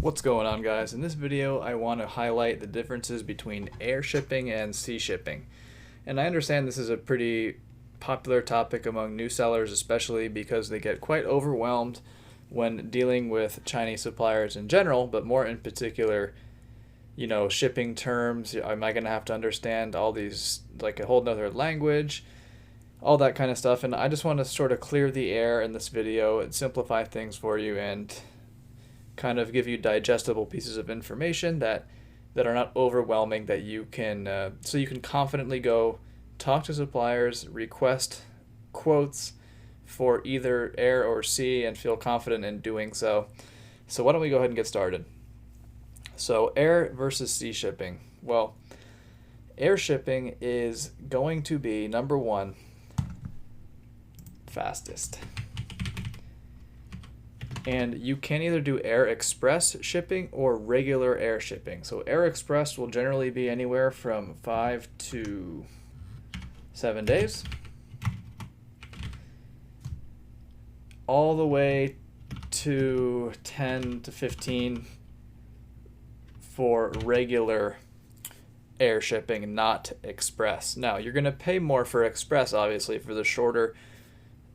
What's going on, guys? In this video I want to highlight the differences between air shipping and sea shipping. And I understand this is a pretty popular topic among new sellers, especially because they get quite overwhelmed when dealing with Chinese suppliers in general, but more in particular, shipping terms. Am I going to have to understand all these, like a whole nother language? All that kind of stuff. And I just want to sort of clear the air in this video and simplify things for you and kind of give you digestible pieces of information that are not overwhelming, that you can so you can confidently go talk to suppliers, request quotes for either air or sea, and feel confident in doing so. So why don't we go ahead and get started? So air versus sea shipping. Well, air shipping is going to be number one, fastest. And you can either do air express shipping or regular air shipping. So air express will generally be anywhere from 5 to 7 days, all the way to 10 to 15 for regular air shipping, not express. Now, you're going to pay more for express, obviously, for the shorter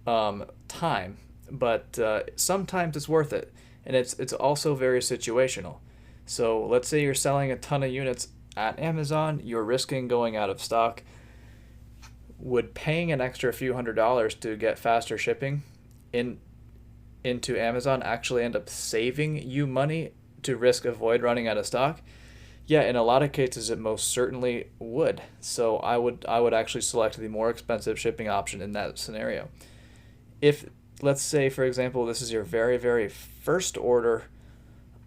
time, but sometimes it's worth it, and it's also very situational. So let's say you're selling a ton of units at Amazon, you're risking going out of stock. Would paying an extra few $100s to get faster shipping into Amazon actually end up saving you money to avoid running out of stock? Yeah, in a lot of cases it most certainly would. So I would actually select the more expensive shipping option in that scenario. If, let's say, for example, this is your very, very first order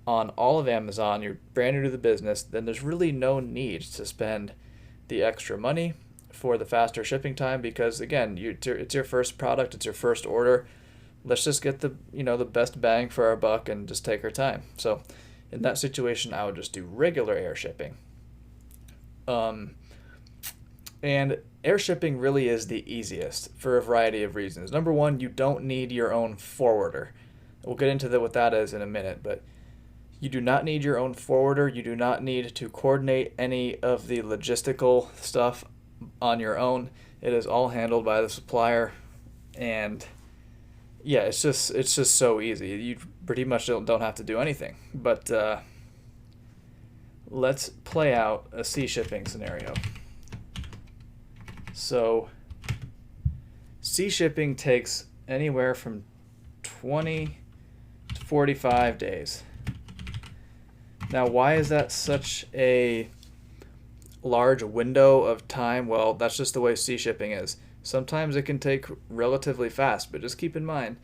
on all of Amazon, you're brand new to the business, then there's really no need to spend the extra money for the faster shipping time because, again, it's your first product, it's your first order. Let's just get the best bang for our buck and just take our time. So in that situation, I would just do regular air shipping. And air shipping really is the easiest for a variety of reasons. Number one, you don't need your own forwarder. We'll get into what that is in a minute, but you do not need your own forwarder. You do not need to coordinate any of the logistical stuff on your own. It is all handled by the supplier, and yeah, it's just so easy. You pretty much don't have to do anything. But let's play out a sea shipping scenario. So sea shipping takes anywhere from 20 to 45 days. Now, why is that such a large window of time? Well, that's just the way sea shipping is. Sometimes it can take relatively fast, but just keep in mind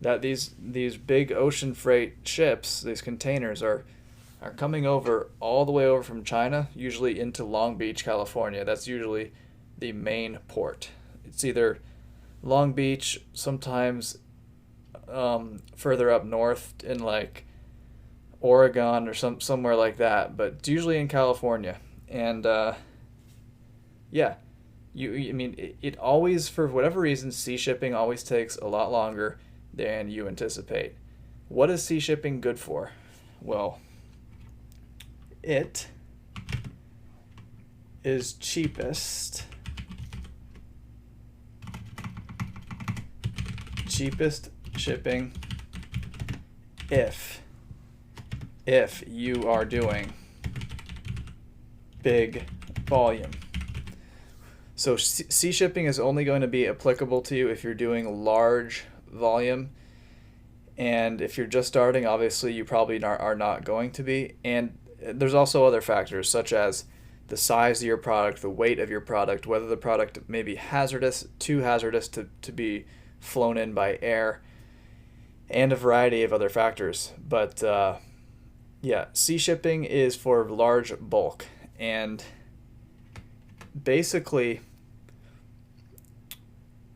that these big ocean freight ships, these containers, are coming all the way over from China, usually into Long Beach, California. That's usually the main port. It's either Long Beach, sometimes further up north in like Oregon or somewhere like that, but it's usually in California. And yeah, it always, for whatever reason, sea shipping always takes a lot longer than you anticipate. What is sea shipping good for? Well, it is cheapest shipping if you are doing big volume. So sea shipping is only going to be applicable to you if you're doing large volume, and if you're just starting, obviously you probably are not going to be. And there's also other factors such as the size of your product, the weight of your product, whether the product may be too hazardous to be flown in by air, and a variety of other factors. But yeah, sea shipping is for large bulk, and basically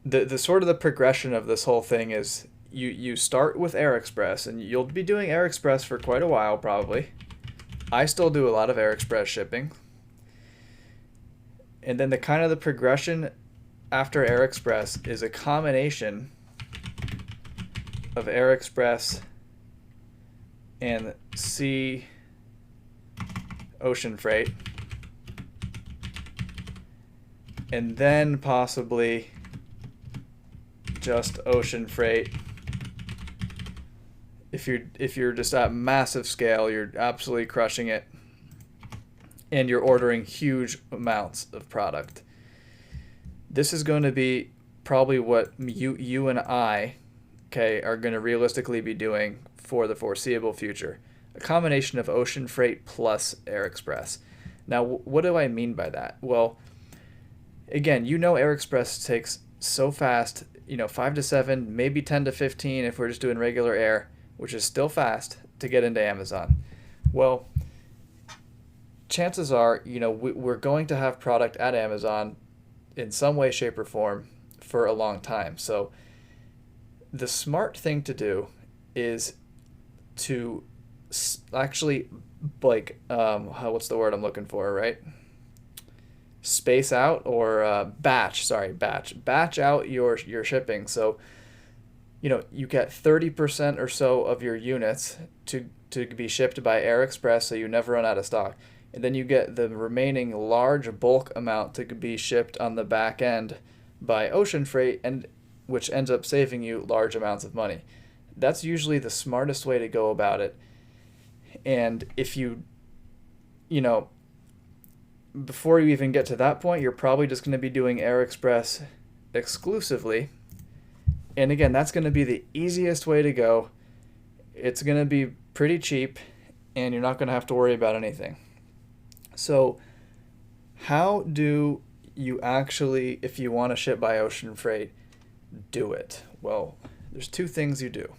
the sort of the progression of this whole thing is you start with Air Express, and you'll be doing Air Express for quite a while probably. I still do a lot of Air Express shipping. And then the progression after Air Express is a combination of Air Express and sea ocean freight, and then possibly just ocean freight. If you're just at massive scale, you're absolutely crushing it, and you're ordering huge amounts of product. This is going to be probably what you and I, okay, are going to realistically be doing for the foreseeable future. A combination of ocean freight plus air express. Now, what do I mean by that? Well, again, air express takes so fast, 5 to 7, maybe 10 to 15 if we're just doing regular air, which is still fast to get into Amazon. Well, chances are, we're going to have product at Amazon in some way, shape, or form for a long time. So the smart thing to do is to actually, like, what's the word I'm looking for, right? Space out or batch out your shipping. So, you get 30% or so of your units to be shipped by Air Express, so you never run out of stock. And then you get the remaining large bulk amount to be shipped on the back end by ocean freight, and which ends up saving you large amounts of money. That's usually the smartest way to go about it. And if before you even get to that point, you're probably just going to be doing Air Express exclusively. And again, that's going to be the easiest way to go. It's going to be pretty cheap, and you're not going to have to worry about anything. So how do you actually, if you want to ship by ocean freight, do it? Well, there's two things you do.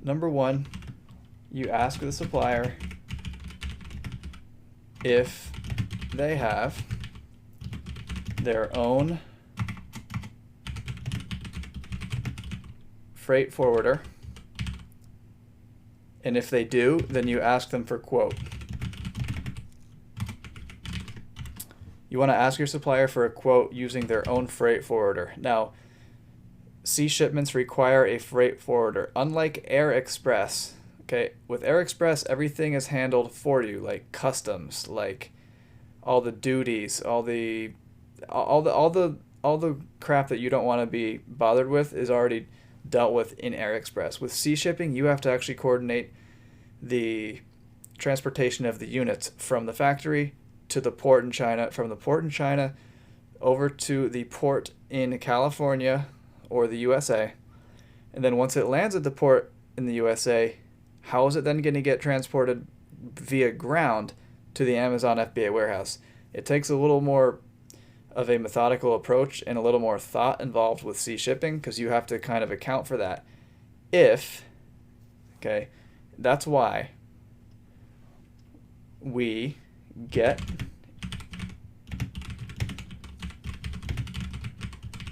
Number one, you ask the supplier if they have their own freight forwarder. And if they do, then you ask them for quote. You want to ask your supplier for a quote using their own freight forwarder. Now, sea shipments require a freight forwarder. Unlike Air Express, okay, with Air Express, everything is handled for you, like customs, like all the duties, all the crap that you don't want to be bothered with is already dealt with in Air Express. With sea shipping, you have to actually coordinate the transportation of the units from the factory to the port in China, from the port in China over to the port in California or the USA. And then once it lands at the port in the USA, how is it then going to get transported via ground to the Amazon FBA warehouse? It takes a little more of a methodical approach and a little more thought involved with sea shipping, because you have to kind of account for that. That's why we get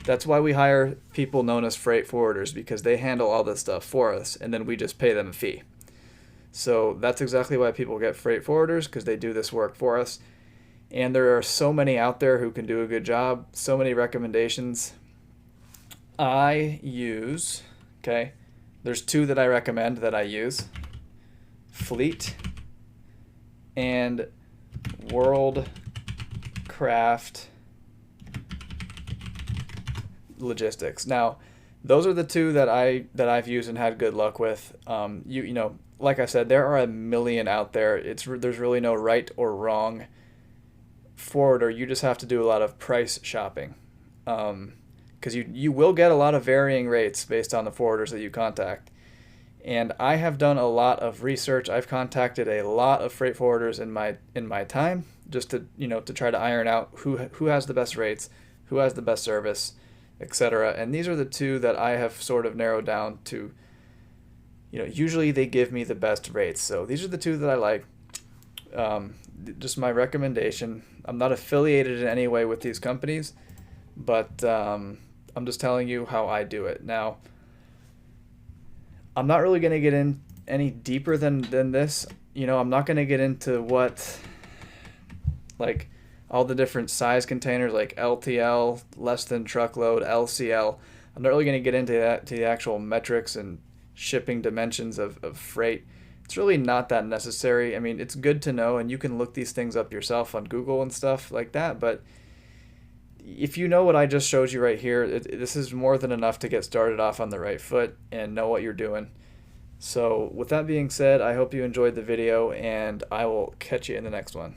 That's why we hire people known as freight forwarders, because they handle all this stuff for us, and then we just pay them a fee. So that's exactly why people get freight forwarders, because they do this work for us. And there are so many out there who can do a good job, so many recommendations. I use, there's two that I recommend that I use: Fleet and Worldcraft Logistics. Now, those are the two that I've used and had good luck with. Like I said, there are a million out there. There's really no right or wrong forwarder. You just have to do a lot of price shopping, because you will get a lot of varying rates based on the forwarders that you contact. And I have done a lot of research. I've contacted a lot of freight forwarders in my time, just to try to iron out who has the best rates, who has the best service, etc. And these are the two that I have sort of narrowed down to. Usually they give me the best rates. So these are the two that I like. Just my recommendation. I'm not affiliated in any way with these companies, but I'm just telling you how I do it. Now, I'm not really going to get in any deeper than this. I'm not going to get into what, like, all the different size containers, like LTL, less than truckload, LCL. I'm not really going to get into that to the actual metrics and shipping dimensions of freight. It's really not that necessary. I mean, it's good to know, and you can look these things up yourself on Google and stuff like that. But if you know what I just showed you right here, this is more than enough to get started off on the right foot and know what you're doing. So with that being said, I hope you enjoyed the video, and I will catch you in the next one.